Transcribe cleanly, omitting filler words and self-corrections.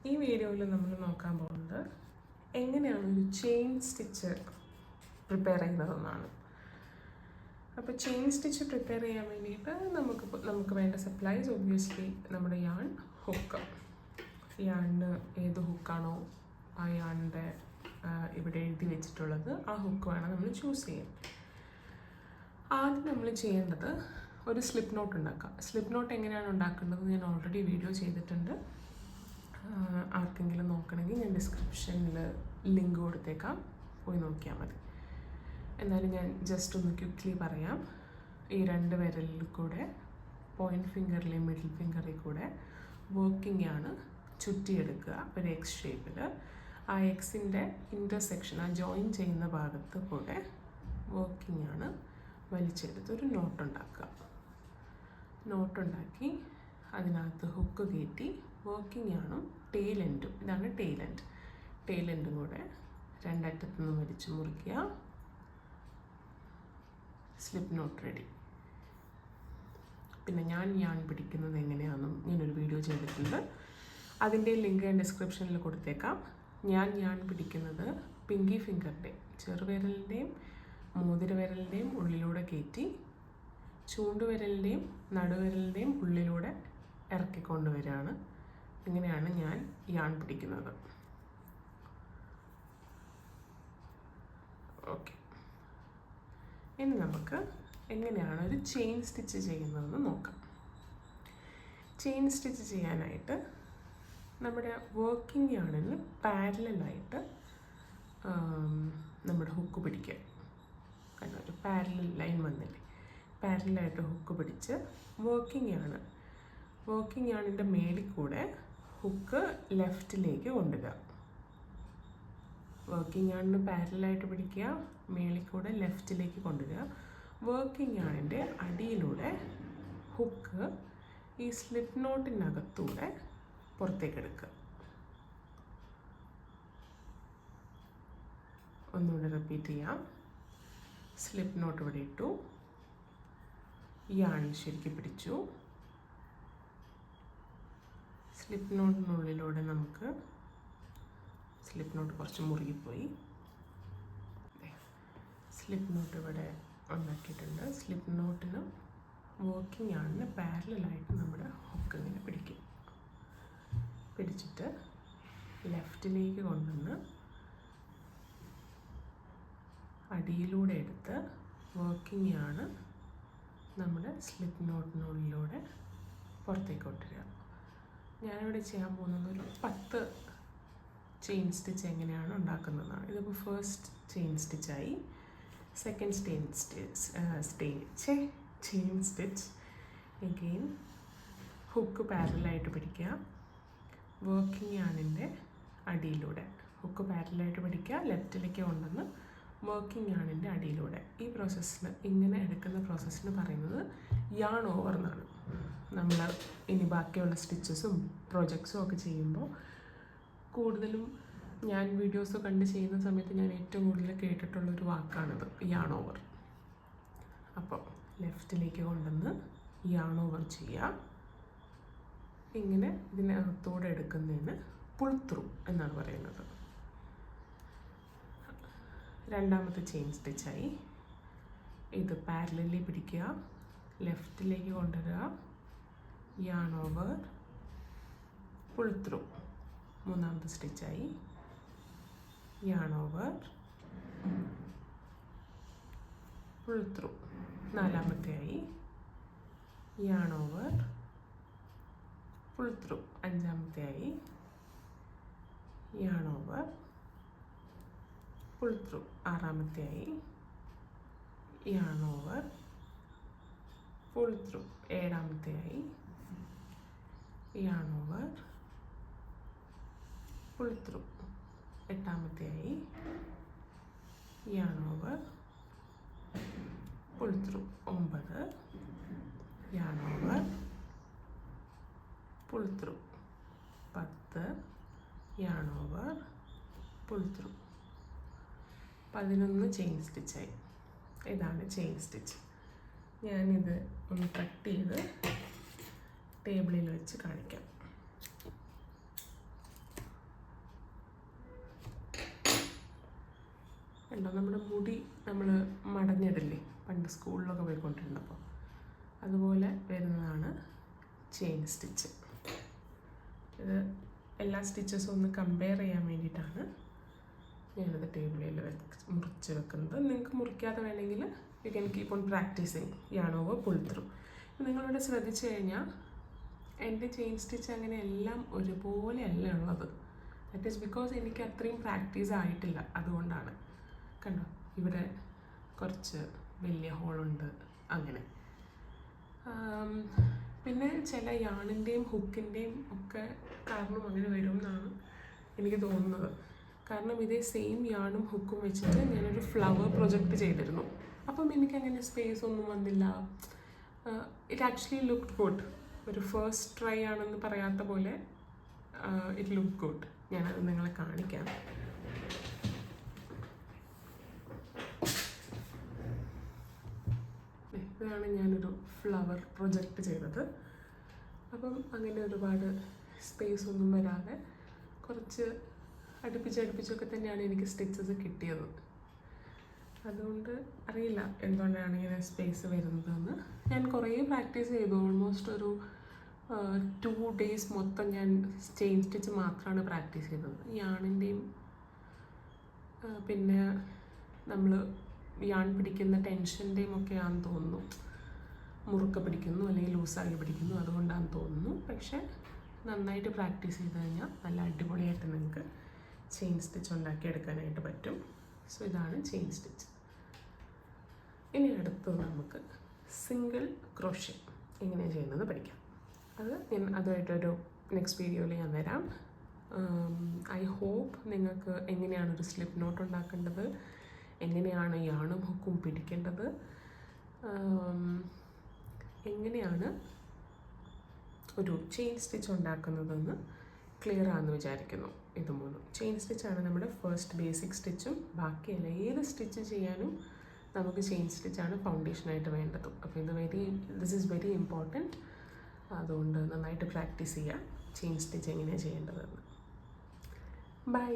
ഈ വീഡിയോയിൽ നമ്മൾ നോക്കാൻ പോകുന്നത് എങ്ങനെയാണ് ഒരു ചെയിൻ സ്റ്റിച്ച് പ്രിപ്പയർ ചെയ്യുന്നതെന്നാണ്. അപ്പോൾ ചെയിൻ സ്റ്റിച്ച് പ്രിപ്പയർ ചെയ്യാൻ വേണ്ടിയിട്ട് നമുക്ക് വേണ്ട സപ്ലൈസ് ഒബ്വിയസ്ലി നമ്മുടെ യാൺ, ഹുക്ക്. യാണിന് ഏത് ഹുക്കാണോ ആ യാണിൻ്റെ ഇവിടെ എഴുതി വെച്ചിട്ടുള്ളത് ആ ഹുക്ക് വേണം നമ്മൾ ചൂസ് ചെയ്യാൻ. ആദ്യം നമ്മൾ ചെയ്യേണ്ടത് ഒരു സ്ലിപ്പ് നോട്ട് ഉണ്ടാക്കാം. സ്ലിപ്പ് നോട്ട് എങ്ങനെയാണ് ഉണ്ടാക്കേണ്ടത് ഞാൻ ഓൾറെഡി വീഡിയോ ചെയ്തിട്ടുണ്ട്. ആർക്കെങ്കിലും നോക്കണമെങ്കിൽ ഞാൻ ഡിസ്ക്രിപ്ഷനിൽ ലിങ്ക് കൊടുത്തേക്കാം, പോയി നോക്കിയാൽ മതി. എന്നാലും ഞാൻ ജസ്റ്റ് ഒന്ന് ക്വിക്ക്ലി പറയാം. ഈ 2 വിരലിൽ കൂടെ പോയിൻറ്റ് ഫിംഗറിലെയും മിഡിൽ ഫിംഗറിൽ കൂടെ വർക്കിംഗ് ആണ് ചുറ്റിയെടുക്കുക ഒരു എക്സ് ഷേപ്പിൽ. ആ എക്സിൻ്റെ ഇൻ്റർസെക്ഷൻ, ആ ജോയിൻ ചെയ്യുന്ന ഭാഗത്ത് കൂടെ വർക്കിംഗ് ആണ് വലിച്ചെടുത്ത് ഒരു നോട്ടുണ്ടാക്കുക. നോട്ടുണ്ടാക്കി അതിനകത്ത് ഹുക്ക് കയറ്റി വർക്കിംഗ് ആണും ടെയിൽ എൻഡും, ഇതാണ് ടെയിൽ എൻഡ്, ടെയിൽ എൻഡും കൂടെ 2 അറ്റത്തു നിന്ന് വലിച്ച് മുറിക്കുക. Slip knot ready. പിന്നെ ഞാൻ പിടിക്കുന്നത് എങ്ങനെയാണെന്നും ഞാനൊരു വീഡിയോ ചെയ്തിട്ടുണ്ട്, അതിൻ്റെ ലിങ്ക് ഞാൻ ഡിസ്ക്രിപ്ഷനിൽ കൊടുത്തേക്കാം. ഞാൻ പിടിക്കുന്നത് പിങ്കി ഫിംഗറിൻ്റെ ചെറുവിരലിൻ്റെയും മോതിരവിരലിൻ്റെയും ഉള്ളിലൂടെ കയറ്റി ചൂണ്ടുവിരലിൻ്റെയും നടുവിരലിൻ്റെയും ഉള്ളിലൂടെ ഇറക്കിക്കൊണ്ടുവരികയാണ്. ഇങ്ങനെയാണ് ഞാൻ പിടിക്കുന്നത്. ഓക്കെ, ഇനി നമുക്ക് എങ്ങനെയാണ് ഒരു ചെയിൻ സ്റ്റിച്ച് ചെയ്യുന്നതെന്ന് നോക്കാം. ചെയിൻ സ്റ്റിച്ച് ചെയ്യാനായിട്ട് നമ്മുടെ വർക്കിംഗ് യാണിന് പാരലായിട്ട് നമ്മുടെ ഹുക്ക് പിടിക്കുക. കാരണം ഒരു പാരലൽ ലൈൻ വന്നില്ലേ, പാരലായിട്ട് ഹുക്ക് പിടിച്ച് വർക്കിംഗ് യാണിൻ്റെ മേളിൽ കൂടെ ഹുക്ക് ലെഫ്റ്റിലേക്ക് കൊണ്ടുവരിക. വർക്കിംഗ് യാണിന് പാരലായിട്ട് പിടിക്കുക, മേളിൽ കൂടെ ലെഫ്റ്റിലേക്ക് കൊണ്ടുവരിക. വർക്കിംഗ് യാണിൻ്റെ അടിയിലൂടെ ഹുക്ക് ഈ സ്ലിപ്പ് നോട്ടിനകത്തൂടെ പുറത്തേക്ക് എടുക്കുക. ഒന്നുകൂടെ റിപ്പീറ്റ് ചെയ്യാം. സ്ലിപ്പ് നോട്ട് ഇവിടെ ഇട്ടു, യാൺ ശരിക്ക് പിടിച്ചു. സ്ലിപ്പ് നോട്ടിനുള്ളിലൂടെ നമുക്ക് സ്ലിപ്പ് നോട്ട് കുറച്ച് മുറുകിപ്പോയി. സ്ലിപ്പ് നോട്ട് ഇവിടെ ഉണ്ടാക്കിയിട്ടുണ്ട്. സ്ലിപ്പ് നോട്ടിന് വർക്കിംഗ് യാണിന് പാരലായിട്ട് നമ്മുടെ ഹുക്ക് ഇങ്ങനെ പിടിക്കും. പിടിച്ചിട്ട് ലെഫ്റ്റിലേക്ക് കൊണ്ടുവന്ന് അടിയിലൂടെ എടുത്ത് വർക്കിംഗ് യാണ് നമ്മുടെ സ്ലിപ്പ് നോട്ടിനുള്ളിലൂടെ പുറത്തേക്ക് കൊണ്ടുവരിക. ഞാനിവിടെ ചെയ്യാൻ പോകുന്നത് ഒരു 10 ചെയിൻ സ്റ്റിച്ച് എങ്ങനെയാണ് ഉണ്ടാക്കുന്നതാണ്. ഇതിപ്പോൾ ഫസ്റ്റ് ചെയിൻ സ്റ്റിച്ചായി. Second chain stitch again hook പാരലായിട്ട് പിടിക്കുക. വർക്കിംഗ് യാണിൻ്റെ അടിയിലൂടെ ഹുക്ക് പാരലായിട്ട് പിടിക്കുക, ലെഫ്റ്റിലേക്ക് കൊണ്ടുവന്ന് വർക്കിംഗ് യാണിൻ്റെ അടിയിലൂടെ. ഈ പ്രോസസ്സിന്, ഇങ്ങനെ എടുക്കുന്ന പ്രോസസ്സിന് പറയുന്നത് യാൺ ഓവർ എന്നാണ്. നമ്മൾ ഇനി ബാക്കിയുള്ള സ്റ്റിച്ചസും പ്രൊജക്ട്സും ഒക്കെ ചെയ്യുമ്പോൾ കൂടുതലും ഞാൻ വീഡിയോസ് കണ്ട് ചെയ്യുന്ന സമയത്ത് ഞാൻ ഏറ്റവും കൂടുതൽ കേട്ടിട്ടുള്ളൊരു വാക്കാണിത്, യാൺ ഓവർ. അപ്പോൾ ലെഫ്റ്റിലേക്ക് കൊണ്ടുവന്ന് യാൺ ഓവർ ചെയ്യുക. ഇങ്ങനെ ഇതിനകത്തൂടെ എടുക്കുന്നതിന് പുൾ ത്രൂ എന്നാണ് പറയുന്നത്. രണ്ടാമത്തെ ചെയിൻ സ്റ്റിച്ചായി. ഇത് പാരലലി പിടിക്കുക, ലെഫ്റ്റിലേക്ക് കൊണ്ടുവരിക, യാൺ ഓവർ, പുൾ ത്രൂ. മൂന്നാമത്തെ സ്റ്റിച്ചായി. Yarn over, pull through. നാലാമത്തെയായി. Yarn over, pull through. അഞ്ചാമത്തെയായി. Yarn over, pull through. ആറാമത്തെയായി. Yarn over, pull through. ഏഴാമത്തെയായി. Yarn over, pull through. എട്ടാമത്തെയായി. Yarn over, pull through. 9 yarn over, pull through. 10 yarn over, pull through. 11 chain സ്റ്റിച്ചായി. ഇതാണ് chain stitch. ഞാനിത് ഒന്ന് cut ചെയ്ത് ടേബിളിൽ വെച്ച് കാണിക്കാം. കണ്ടോ, നമ്മുടെ മുടി നമ്മൾ മടഞ്ഞിടില്ലേ പണ്ട് സ്കൂളിലൊക്കെ പോയിക്കൊണ്ടിരുന്നപ്പോൾ, അതുപോലെ വരുന്നതാണ് ചെയിൻ സ്റ്റിച്ച്. ഇത് എല്ലാ സ്റ്റിച്ചസും ഒന്ന് കമ്പയർ ചെയ്യാൻ വേണ്ടിയിട്ടാണ് ഞാനത് ടേബിളിൽ മുറിച്ച് വെക്കുന്നത്. നിങ്ങൾക്ക് മുറിക്കാതെ വേണമെങ്കിൽ you can keep on practising yarn over pull through. നിങ്ങളിവിടെ ശ്രദ്ധിച്ചു കഴിഞ്ഞാൽ എൻ്റെ ചെയിൻ സ്റ്റിച്ച് അങ്ങനെ എല്ലാം ഒരുപോലെ അല്ല ഉള്ളത്. ദാറ്റ് ഈസ് ബിക്കോസ് എനിക്ക് അത്രയും പ്രാക്ടീസ് ആയിട്ടില്ല, അതുകൊണ്ടാണ്. കണ്ടോ, ഇവിടെ കുറച്ച് വലിയ ഹോളുണ്ട് അങ്ങനെ. പിന്നെ ചില യാണിൻ്റെയും ഹുക്കിൻ്റെയും ഒക്കെ കാരണം അങ്ങനെ വരും എന്നാണ് എനിക്ക് തോന്നുന്നത്. കാരണം ഇതേ സെയിം യാണും ഹുക്കും വെച്ചിട്ട് ഞാനൊരു ഫ്ലവർ പ്രൊജക്റ്റ് ചെയ്തിരുന്നു. അപ്പം എനിക്കങ്ങനെ സ്പേസ് ഒന്നും വന്നില്ല. It actually looked good. ഒരു ഫസ്റ്റ് ട്രൈ ആണെന്ന് പറയാത്ത പോലെ ഇറ്റ് ലുക്ക് ഗുഡ്. ഞാനത് നിങ്ങളെ കാണിക്കാം. ഇതാണ് ഞാനൊരു ഫ്ലവർ പ്രൊജക്റ്റ് ചെയ്തത്. അപ്പം അങ്ങനെ ഒരുപാട് സ്പേസ് ഒന്നും വരാതെ കുറച്ച് അടുപ്പിച്ചൊക്കെ തന്നെയാണ് എനിക്ക് സ്റ്റിച്ചസ് കിട്ടിയത്. അതുകൊണ്ട് അറിയില്ല എന്തുകൊണ്ടാണ് ഇങ്ങനെ സ്പേസ് വരുന്നതെന്ന്. ഞാൻ കുറേ പ്രാക്ടീസ് ചെയ്തു. ഓൾമോസ്റ്റ് ഒരു 2 days മൊത്തം ഞാൻ ചെയിൻ സ്റ്റിച്ച് മാത്രമാണ് പ്രാക്ടീസ് ചെയ്തത്. യാണിൻ്റെയും പിന്നെ നമ്മൾ യാൺ പിടിക്കുന്ന ടെൻഷൻ്റെയും ഒക്കെ ആണെന്ന് തോന്നുന്നു. മുറുക്ക പിടിക്കുന്നു അല്ലെങ്കിൽ ലൂസാക്കി പിടിക്കുന്നു, അതുകൊണ്ടാണെന്ന് തോന്നുന്നു. പക്ഷേ നന്നായിട്ട് പ്രാക്ടീസ് ചെയ്ത് കഴിഞ്ഞാൽ നല്ല അടിപൊളിയായിട്ട് നിങ്ങൾക്ക് ചെയിൻ സ്റ്റിച്ച് ഉണ്ടാക്കിയെടുക്കാനായിട്ട് പറ്റും. സോ ഇതാണ് ചെയിൻ സ്റ്റിച്ച്. ഇനി അടുത്തത് നമുക്ക് സിംഗിൾ ക്രോഷേ എങ്ങനെയാണ് ചെയ്യുന്നത് പഠിക്കാം. അതുമായിട്ടൊരു നെക്സ്റ്റ് വീഡിയോയിൽ ഞാൻ വരാം. ഐ ഹോപ്പ് നിങ്ങൾക്ക് എങ്ങനെയാണ് ഒരു സ്ലിപ്പ് നോട്ട് ഉണ്ടാക്കേണ്ടത്, എങ്ങനെയാണ് യാണും ഹുക്കും പിടിക്കേണ്ടത്, എങ്ങനെയാണ് ഒരു ചെയിൻ സ്റ്റിച്ച് ഉണ്ടാക്കുന്നതെന്ന് ക്ലിയർ ആണെന്ന് വിചാരിക്കുന്നു. ഇത് 3 ചെയിൻ സ്റ്റിച്ചാണ് നമ്മുടെ ഫസ്റ്റ് ബേസിക് സ്റ്റിച്ചും. ബാക്കിയല്ല ഏത് സ്റ്റിച്ച് ചെയ്യാനും നമുക്ക് ചെയിൻ സ്റ്റിച്ചാണ് ഫൗണ്ടേഷനായിട്ട് വേണ്ടത്. അപ്പോൾ ദിസ് ഈസ് വെരി ഇമ്പോർട്ടൻറ്റ്. അതുകൊണ്ട് നന്നായിട്ട് പ്രാക്ടീസ് ചെയ്യുക ചെയിൻ സ്റ്റിച്ച് എങ്ങനെയാണ് ചെയ്യേണ്ടതെന്ന്. ബൈ.